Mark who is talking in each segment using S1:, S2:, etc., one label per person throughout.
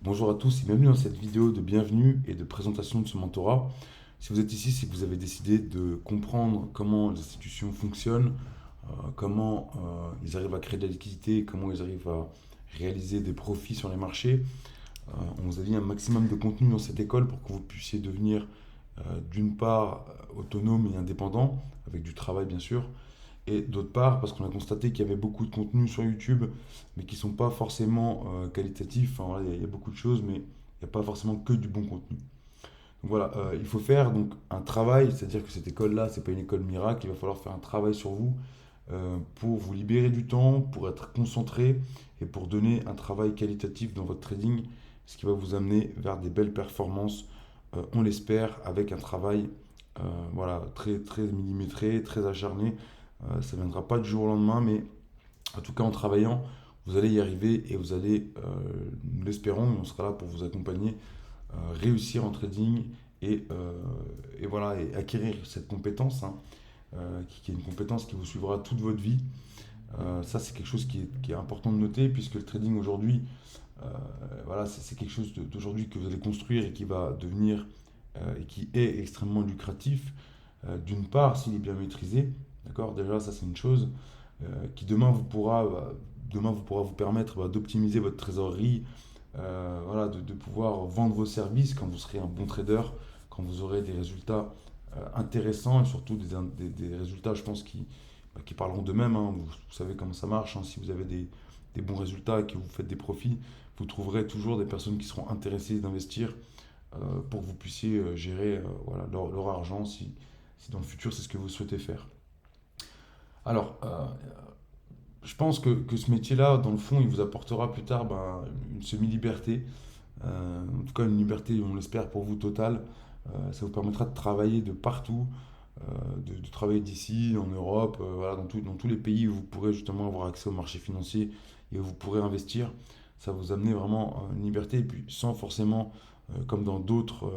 S1: Bonjour à tous et bienvenue dans cette vidéo de bienvenue et de présentation de ce mentorat. Si vous êtes ici, c'est que vous avez décidé de comprendre comment les institutions fonctionnent, comment ils arrivent à créer de la liquidité, comment ils arrivent à réaliser des profits sur les marchés. On vous a mis un maximum de contenu dans cette école pour que vous puissiez devenir d'une part autonome et indépendant, avec du travail bien sûr, et d'autre part, parce qu'on a constaté qu'il y avait beaucoup de contenus sur YouTube, mais qui ne sont pas forcément qualitatifs. Enfin, voilà, il y a beaucoup de choses, mais il n'y a pas forcément que du bon contenu. Donc voilà, il faut faire donc un travail, c'est-à-dire que cette école-là, c'est pas une école miracle, il va falloir faire un travail sur vous pour vous libérer du temps, pour être concentré et pour donner un travail qualitatif dans votre trading, ce qui va vous amener vers des belles performances, on l'espère, avec un travail voilà, très, très millimétré, très acharné. Ça ne viendra pas du jour au lendemain, mais en tout cas en travaillant, vous allez y arriver et vous allez, nous l'espérons, on sera là pour vous accompagner, réussir en trading et voilà, et acquérir cette compétence, hein, qui est une compétence qui vous suivra toute votre vie. Ça, c'est quelque chose qui est important de noter puisque le trading aujourd'hui, euh, voilà, c'est quelque chose d'aujourd'hui que vous allez construire et qui va devenir et qui est extrêmement lucratif. D'une part, s'il est bien maîtrisé, d'accord, déjà ça c'est une chose qui demain vous pourra vous permettre d'optimiser votre trésorerie, voilà, de pouvoir vendre vos services quand vous serez un bon trader, quand vous aurez des résultats intéressants et surtout des résultats, je pense, qui parleront d'eux-mêmes, hein. Vous savez comment ça marche, hein. Si vous avez des bons résultats et que vous faites des profits, vous trouverez toujours des personnes qui seront intéressées d'investir pour que vous puissiez gérer voilà, leur argent si dans le futur c'est ce que vous souhaitez faire. Alors, je pense que ce métier-là, dans le fond, il vous apportera plus tard une semi-liberté. En tout cas, une liberté, on l'espère pour vous, totale. Ça vous permettra de travailler de partout, de travailler d'ici, en Europe, voilà, dans tous les pays où vous pourrez justement avoir accès au marché financier et où vous pourrez investir. Ça va vous amener vraiment une liberté, et puis sans forcément, comme dans d'autres,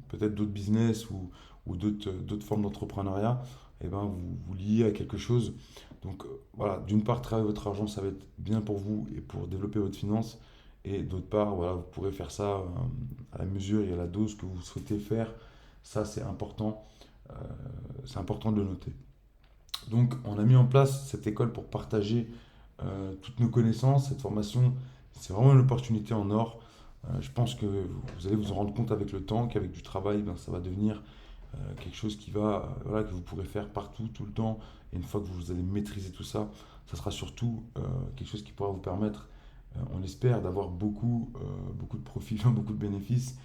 S1: peut-être d'autres business ou d'autres formes d'entrepreneuriat, et ben vous liez à quelque chose. Donc voilà, d'une part, travailler votre argent, ça va être bien pour vous et pour développer votre finance. Et d'autre part, voilà, vous pourrez faire ça à la mesure et à la dose que vous souhaitez faire. Ça, euh, c'est important de le noter. Donc, on a mis en place cette école pour partager toutes nos connaissances. Cette formation, c'est vraiment une opportunité en or. Je pense que vous allez vous en rendre compte avec le temps, qu'avec du travail, ben, ça va devenir quelque chose voilà, que vous pourrez faire partout, tout le temps. Et une fois que vous allez maîtriser tout ça, ça sera surtout quelque chose qui pourra vous permettre, on l'espère, d'avoir beaucoup de profits, beaucoup de bénéfices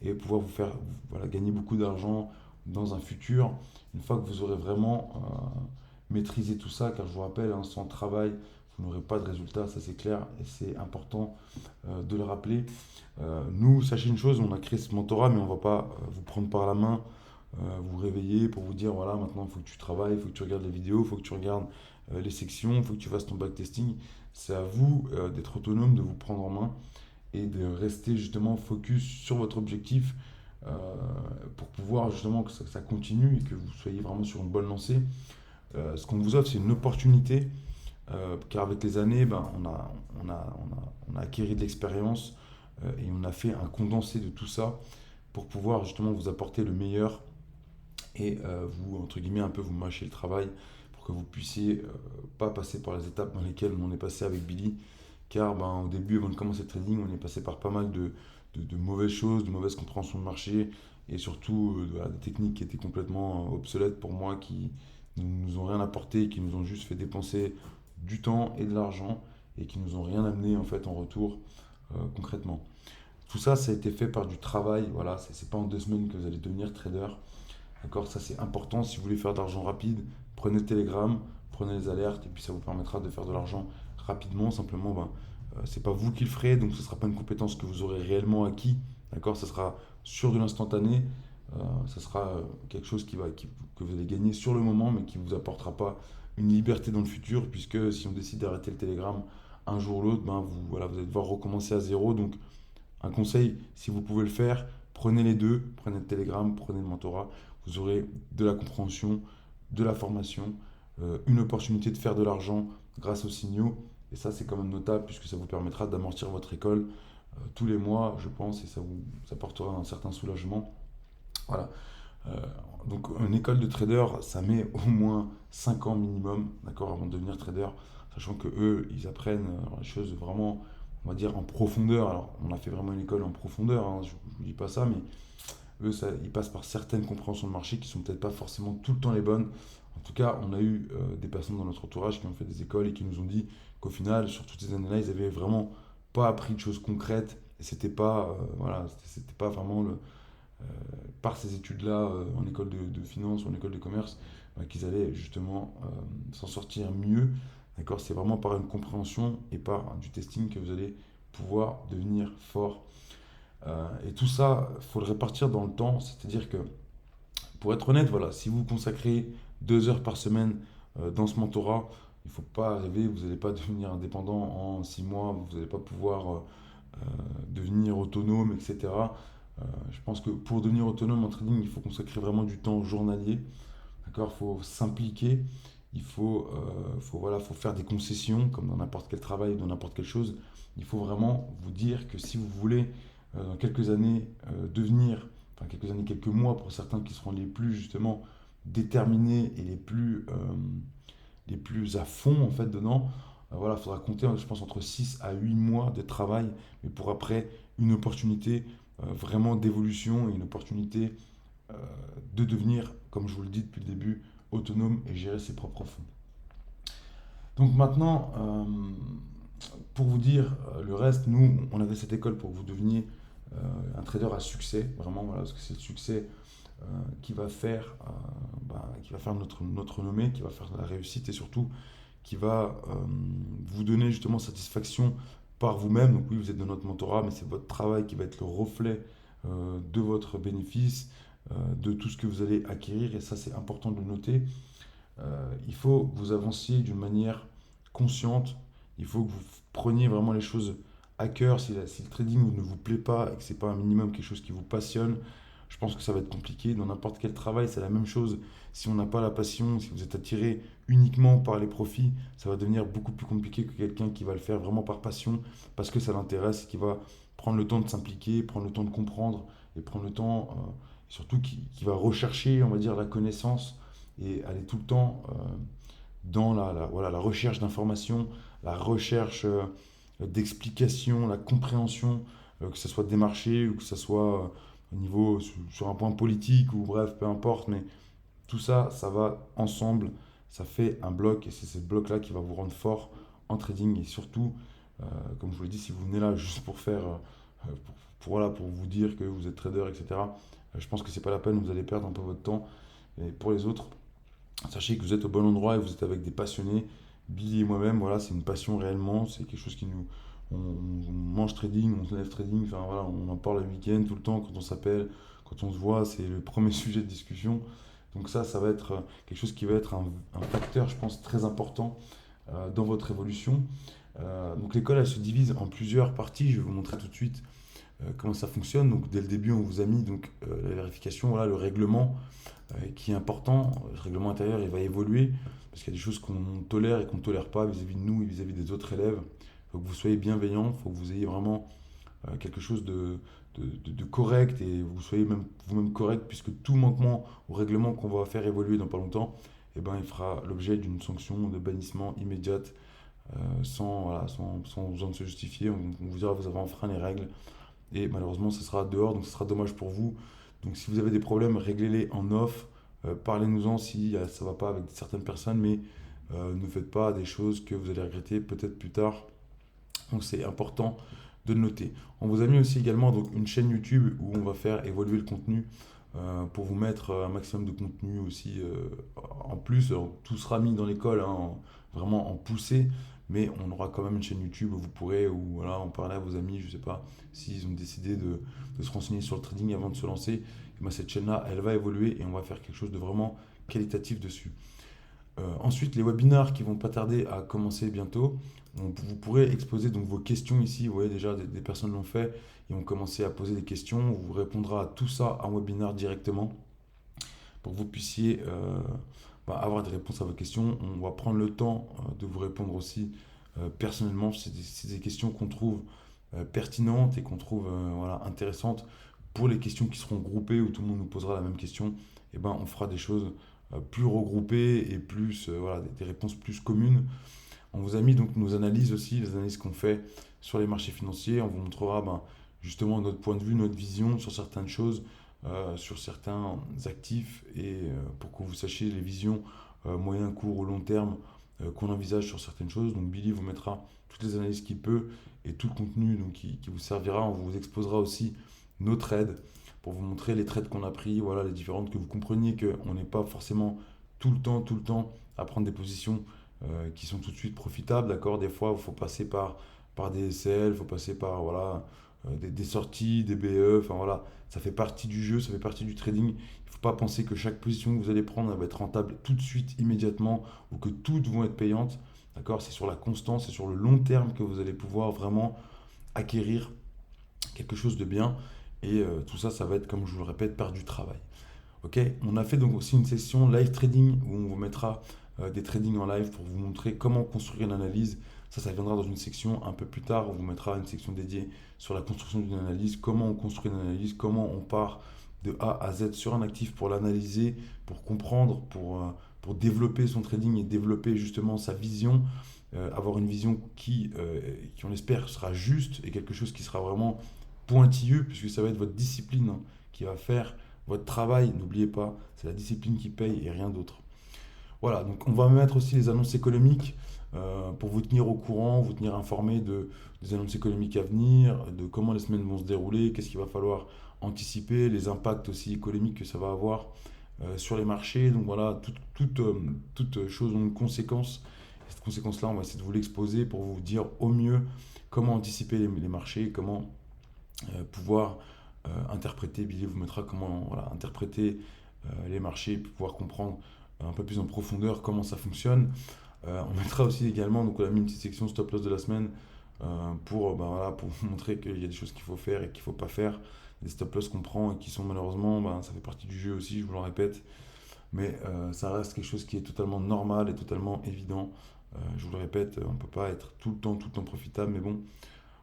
S1: et pouvoir vous faire voilà, gagner beaucoup d'argent dans un futur, une fois que vous aurez vraiment maîtrisé tout ça, car je vous rappelle, hein, sans travail, vous n'aurez pas de résultat, ça c'est clair, et c'est important de le rappeler. Nous, sachez une chose, on a créé ce mentorat, mais on ne va pas vous prendre par la main, vous réveiller pour vous dire, voilà, maintenant il faut que tu travailles, il faut que tu regardes les vidéos, il faut que tu regardes les sections, il faut que tu fasses ton backtesting. C'est à vous d'être autonome, de vous prendre en main et de rester justement focus sur votre objectif euh, pour pouvoir justement que ça continue et que vous soyez vraiment sur une bonne lancée. Ce qu'on vous offre, c'est une opportunité, car avec les années, ben, on a acquis de l'expérience et on a fait un condensé de tout ça pour pouvoir justement vous apporter le meilleur et vous, entre guillemets, un peu vous mâcher le travail pour que vous puissiez pas passer par les étapes dans lesquelles on est passé avec Billy. Car ben, au début, avant de commencer le trading, on est passé par pas mal de mauvaises choses, de mauvaises compréhensions de marché et surtout voilà, des techniques qui étaient complètement obsolètes pour moi, qui ne nous ont rien apporté, qui nous ont juste fait dépenser du temps et de l'argent et qui nous ont rien amené en fait en retour concrètement. Tout ça, ça a été fait par du travail. Voilà, c'est pas en 2 semaines que vous allez devenir trader. D'accord, ça c'est important. Si vous voulez faire de l'argent rapide, prenez Telegram, prenez les alertes et puis ça vous permettra de faire de l'argent rapidement. Simplement, ben, c'est pas vous qui le ferez, donc ce ne sera pas une compétence que vous aurez réellement acquis. D'accord, ça sera sur de l'instantané. Ça sera quelque chose que vous allez gagner sur le moment, mais qui ne vous apportera pas une liberté dans le futur, puisque si on décide d'arrêter le Telegram un jour ou l'autre, ben voilà, vous allez devoir recommencer à zéro. Donc un conseil, si vous pouvez le faire, prenez les deux, prenez le Telegram, prenez le mentorat, vous aurez de la compréhension, de la formation, une opportunité de faire de l'argent grâce aux signaux, et ça c'est quand même notable puisque ça vous permettra d'amortir votre école tous les mois, je pense, et ça vous apportera un certain soulagement. Voilà. Euh, donc, une école de trader, ça met au moins 5 ans minimum, d'accord, avant de devenir trader, sachant que eux, ils apprennent les choses vraiment, on va dire, en profondeur. Alors, on a fait vraiment une école en profondeur, hein, je ne vous dis pas ça, mais eux, ils passent par certaines compréhensions de marché qui sont peut-être pas forcément tout le temps les bonnes. En tout cas, on a eu des personnes dans notre entourage qui ont fait des écoles et qui nous ont dit qu'au final, sur toutes ces années-là, ils avaient vraiment pas appris de choses concrètes. Et c'était pas, voilà, c'était pas vraiment par ces études-là en école de finance ou en école de commerce qu'ils allaient justement s'en sortir mieux. D'accord. C'est vraiment par une compréhension et par du testing que vous allez pouvoir devenir fort. Et tout ça, il faut le répartir dans le temps. C'est-à-dire que, pour être honnête, voilà, si vous consacrez 2 heures par semaine dans ce mentorat, il ne faut pas rêver, vous n'allez pas devenir indépendant en 6 mois, vous n'allez pas pouvoir devenir autonome, etc. Je pense que pour devenir autonome en trading, il faut consacrer vraiment du temps journalier. D'accord. Il faut s'impliquer, voilà, faut faire des concessions, comme dans n'importe quel travail, dans n'importe quelle chose. Il faut vraiment vous dire que si vous voulez, dans quelques années, enfin quelques années, quelques mois pour certains qui seront les plus justement déterminés et les plus à fond en fait dedans, voilà, il faudra compter, je pense, entre 6 à 8 mois de travail, mais pour après une opportunité vraiment d'évolution et une opportunité euh, de devenir, comme je vous le dis depuis le début, autonome et gérer ses propres fonds. Donc maintenant, pour vous dire le reste, nous, on avait cette école pour que vous deveniez un trader à succès, vraiment, voilà, parce que c'est le succès qui va faire, qui va faire notre renommée, qui va faire la réussite et surtout qui va vous donner justement satisfaction par vous-même. Donc oui, vous êtes de notre mentorat, mais c'est votre travail qui va être le reflet de votre bénéfice, de tout ce que vous allez acquérir, et ça c'est important de le noter. Il faut que vous avanciez d'une manière consciente, il faut que vous preniez vraiment les choses à cœur. Si le trading ne vous plaît pas et que ce n'est pas un minimum quelque chose qui vous passionne, je pense que ça va être compliqué. Dans n'importe quel travail, c'est la même chose. Si on n'a pas la passion, si vous êtes attiré uniquement par les profits, ça va devenir beaucoup plus compliqué que quelqu'un qui va le faire vraiment par passion, parce que ça l'intéresse, qui va prendre le temps de s'impliquer, prendre le temps de comprendre et prendre le temps, surtout qui va rechercher, on va dire, la connaissance et aller tout le temps dans voilà, la recherche d'informations, la recherche d'explications, la compréhension, que ce soit des marchés ou que ce soit au niveau sur un point politique ou bref, peu importe, mais tout ça, ça va ensemble, ça fait un bloc et c'est ce bloc-là qui va vous rendre fort en trading et surtout, comme je vous l'ai dit, si vous venez là juste pour faire, voilà, pour vous dire que vous êtes trader, etc., je pense que c'est pas la peine, vous allez perdre un peu votre temps. Et pour les autres, sachez que vous êtes au bon endroit et vous êtes avec des passionnés. Billy et moi-même, voilà, c'est une passion réellement. C'est quelque chose qui nous. On mange trading, on se lève trading, enfin voilà, on en parle le week-end, tout le temps, quand on s'appelle, quand on se voit, c'est le premier sujet de discussion. Donc ça va être quelque chose qui va être un facteur, je pense, très important dans votre évolution. Donc l'école, elle se divise en plusieurs parties. Je vais vous montrer tout de suite comment ça fonctionne. Donc dès le début, on vous a mis donc, la vérification, voilà, le règlement qui est important. Le règlement intérieur, il va évoluer parce qu'il y a des choses qu'on tolère et qu'on ne tolère pas vis-à-vis de nous et vis-à-vis des autres élèves. Il faut que vous soyez bienveillant, il faut que vous ayez vraiment quelque chose de correct et vous soyez même vous-même correct, puisque tout manquement au règlement qu'on va faire évoluer dans pas longtemps, eh ben, il fera l'objet d'une sanction de bannissement immédiate voilà, sans besoin de se justifier. On vous dira vous avez enfreint les règles et malheureusement ce sera dehors, donc ce sera dommage pour vous. Donc si vous avez des problèmes, réglez-les en off. Parlez-nous-en si ça ne va pas avec certaines personnes, mais ne faites pas des choses que vous allez regretter peut-être plus tard. Donc c'est important de le noter. On vous a mis aussi également donc, une chaîne YouTube où on va faire évoluer le contenu pour vous mettre un maximum de contenu aussi en plus. Alors, tout sera mis dans l'école, hein, vraiment en poussé, mais on aura quand même une chaîne YouTube où vous pourrez, ou voilà, en parler à vos amis, je ne sais pas, s'ils ont décidé de se renseigner sur le trading avant de se lancer. Et ben, cette chaîne-là, elle va évoluer et on va faire quelque chose de vraiment qualitatif dessus. Ensuite, les webinars qui vont pas tarder à commencer bientôt. Vous pourrez exposer donc vos questions ici. Vous voyez déjà des personnes l'ont fait et ont commencé à poser des questions. On vous répondra à tout ça en webinar directement pour que vous puissiez avoir des réponses à vos questions. On va prendre le temps de vous répondre aussi personnellement. C'est des questions qu'on trouve pertinentes et qu'on trouve voilà, intéressantes pour les questions qui seront groupées, où tout le monde nous posera la même question, eh ben, on fera des choses plus regroupées et plus, voilà, des réponses plus communes. On vous a mis donc nos analyses aussi, les analyses qu'on fait sur les marchés financiers. On vous montrera ben, justement notre point de vue, notre vision sur certaines choses, sur certains actifs et pour que vous sachiez les visions moyen, court ou long terme qu'on envisage sur certaines choses. Donc Billy vous mettra toutes les analyses qu'il peut et tout le contenu donc, qui vous servira. On vous exposera aussi nos trades pour vous montrer les trades qu'on a pris, voilà, les différentes, que vous compreniez qu'on n'est pas forcément tout le temps à prendre des positions qui sont tout de suite profitables, d'accord? Des fois, il faut passer par des SL, il faut passer par voilà, des sorties, des BE, enfin voilà, ça fait partie du jeu, ça fait partie du trading. Il ne faut pas penser que chaque position que vous allez prendre elle va être rentable tout de suite, immédiatement, ou que toutes vont être payantes, d'accord? C'est sur la constance, c'est sur le long terme que vous allez pouvoir vraiment acquérir quelque chose de bien. Et tout ça, ça va être, comme je vous le répète, par du travail. Ok, on a fait donc aussi une session live trading où on vous mettra des tradings en live pour vous montrer comment construire une analyse. Ça viendra dans une section un peu plus tard. On vous mettra une section dédiée sur la construction d'une analyse, comment on construit une analyse, comment on part de A à Z sur un actif pour l'analyser, pour comprendre, pour développer son trading et développer justement sa vision, avoir une vision qui, on espère, sera juste et quelque chose qui sera vraiment pointilleux, puisque ça va être votre discipline hein, qui va faire votre travail, n'oubliez pas, c'est la discipline qui paye et rien d'autre. Voilà, donc on va mettre aussi les annonces économiques pour vous tenir au courant, vous tenir informé des annonces économiques à venir, de comment les semaines vont se dérouler, qu'est-ce qu'il va falloir anticiper, les impacts aussi économiques que ça va avoir sur les marchés. Donc voilà, toute chose ont une conséquence. Et cette conséquence-là, on va essayer de vous l'exposer pour vous dire au mieux comment anticiper les marchés, comment pouvoir interpréter, Billy vous mettra comment voilà, interpréter les marchés, pour pouvoir comprendre un peu plus en profondeur comment ça fonctionne. On mettra aussi également, donc on a mis une petite section stop loss de la semaine ben voilà, pour vous montrer qu'il y a des choses qu'il faut faire et qu'il ne faut pas faire, des stop loss qu'on prend et qui sont malheureusement, ben, ça fait partie du jeu aussi, je vous le répète, mais ça reste quelque chose qui est totalement normal et totalement évident. Je vous le répète, on ne peut pas être tout le temps profitable, mais bon,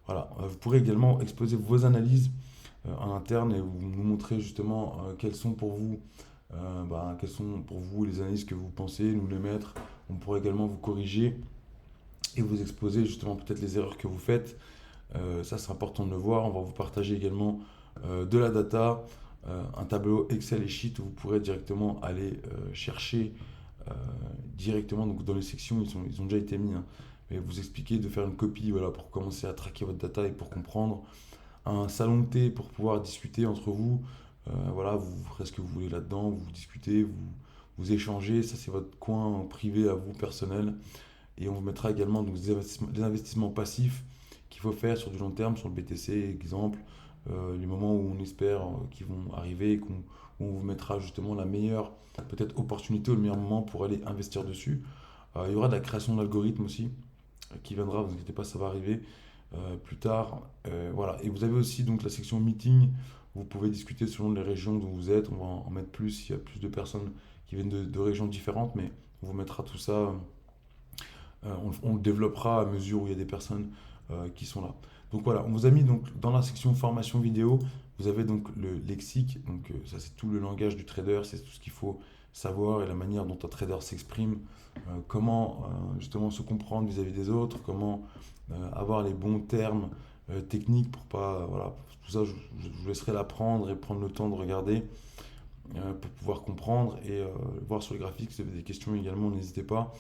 S1: voilà. Vous pourrez également exposer vos analyses en interne et vous nous montrer justement quelles sont pour vous les analyses que vous pensez, nous les mettre. On pourrait également vous corriger et vous exposer justement peut-être les erreurs que vous faites. Ça, c'est important de le voir. On va vous partager également de la data, un tableau Excel et Sheet où vous pourrez directement aller chercher directement donc dans les sections, ils ont déjà été mis, hein, mais vous expliquer de faire une copie voilà, pour commencer à traquer votre data et pour comprendre. Un salon de thé pour pouvoir discuter entre vous. Voilà, vous ferez ce que vous voulez là-dedans, vous discutez, vous échangez. Ça, c'est votre coin privé à vous, personnel. Et on vous mettra également donc, des investissements passifs qu'il faut faire sur du long terme, sur le BTC, exemple, les moments où on espère qu'ils vont arriver et où on vous mettra justement la meilleure peut-être opportunité ou le meilleur moment pour aller investir dessus. Il y aura de la création d'algorithmes aussi qui viendra, vous inquiétez pas, ça va arriver plus tard. Voilà. Et vous avez aussi donc la section meeting. Vous pouvez discuter selon les régions où vous êtes. On va en mettre plus, il y a plus de personnes qui viennent de régions différentes, mais on vous mettra tout ça. On le développera à mesure où il y a des personnes qui sont là. Donc voilà, on vous a mis donc dans la section formation vidéo, vous avez donc le lexique, donc ça c'est tout le langage du trader, c'est tout ce qu'il faut savoir et la manière dont un trader s'exprime, comment justement se comprendre vis-à-vis des autres, comment avoir les bons termes techniques pour pas, voilà, tout ça je vous laisserai l'apprendre et prendre le temps de regarder pour pouvoir comprendre et voir sur les graphiques si vous avez des questions également, n'hésitez pas.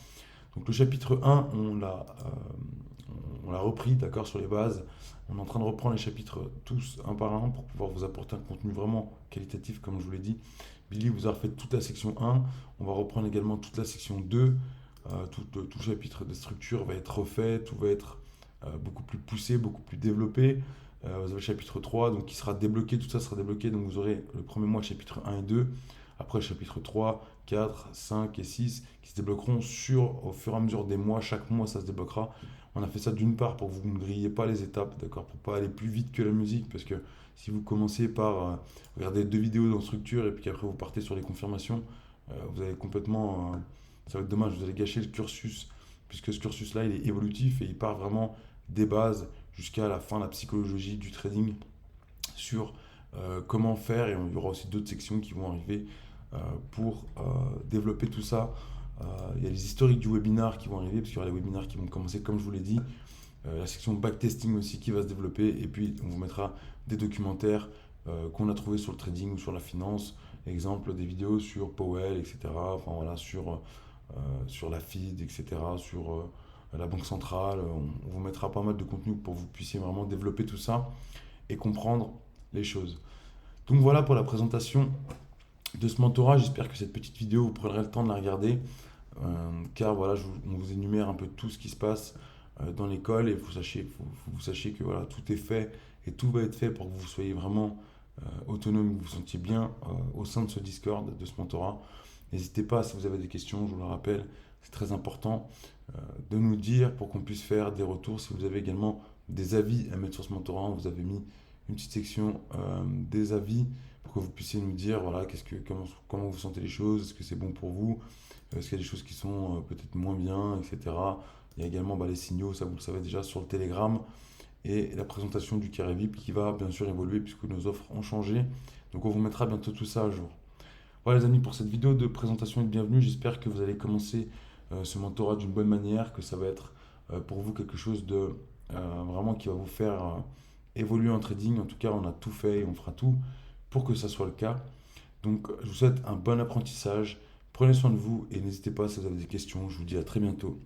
S1: Donc le chapitre 1, on l'a repris, d'accord, sur les bases. On est en train de reprendre les chapitres tous un par un pour pouvoir vous apporter un contenu vraiment qualitatif, comme je vous l'ai dit. Billy vous a refait toute la section 1. On va reprendre également toute la section 2. Tout le chapitre de structure va être refait, tout va être beaucoup plus poussé, beaucoup plus développé. Vous avez le chapitre 3 donc, qui sera débloqué, tout ça sera débloqué. Donc vous aurez le premier mois le chapitre 1 et 2. Après le chapitre 3, 4, 5 et 6 qui se débloqueront au fur et à mesure des mois. Chaque mois, ça se débloquera. On a fait ça d'une part pour que vous ne grillez pas les étapes, d'accord, pour pas aller plus vite que la musique, parce que si vous commencez par regarder 2 vidéos dans structure et puis qu'après vous partez sur les confirmations, vous allez complètement, ça va être dommage, vous allez gâcher le cursus, puisque ce cursus-là, il est évolutif et il part vraiment des bases jusqu'à la fin, la psychologie du trading sur comment faire. Et il y aura aussi d'autres sections qui vont arriver pour développer tout ça. Il y a les historiques du webinar qui vont arriver, parce qu'il y aura les webinars qui vont commencer, comme je vous l'ai dit. La section backtesting aussi qui va se développer. Et puis, on vous mettra des documentaires qu'on a trouvés sur le trading ou sur la finance. Exemple, des vidéos sur Powell, etc. Enfin, voilà, sur la FID, etc. Sur la Banque centrale. On vous mettra pas mal de contenu pour que vous puissiez vraiment développer tout ça et comprendre les choses. Donc voilà pour la présentation de ce mentorat. J'espère que cette petite vidéo, vous prendrez le temps de la regarder. Car voilà, on vous énumère un peu tout ce qui se passe dans l'école et vous sachiez que voilà, tout est fait et tout va être fait pour que vous soyez vraiment autonome, que vous vous sentiez bien au sein de ce Discord, de ce mentorat. N'hésitez pas, si vous avez des questions, je vous le rappelle, c'est très important de nous dire pour qu'on puisse faire des retours. Si vous avez également des avis à mettre sur ce mentorat, on vous avez mis une petite section des avis pour que vous puissiez nous dire voilà, comment vous sentez les choses, est-ce que c'est bon pour vous, est-ce qu'il y a des choses qui sont peut-être moins bien, etc. Il y a également les signaux, ça vous le savez déjà, sur le Telegram et la présentation du carré VIP qui va bien sûr évoluer puisque nos offres ont changé. Donc on vous mettra bientôt tout ça à jour. Voilà les amis pour cette vidéo de présentation et de bienvenue. J'espère que vous allez commencer ce mentorat d'une bonne manière, que ça va être pour vous quelque chose de vraiment qui va vous faire évoluer en trading. En tout cas, on a tout fait et on fera tout pour que ça soit le cas. Donc je vous souhaite un bon apprentissage. Prenez soin de vous et n'hésitez pas si vous avez des questions. Je vous dis à très bientôt.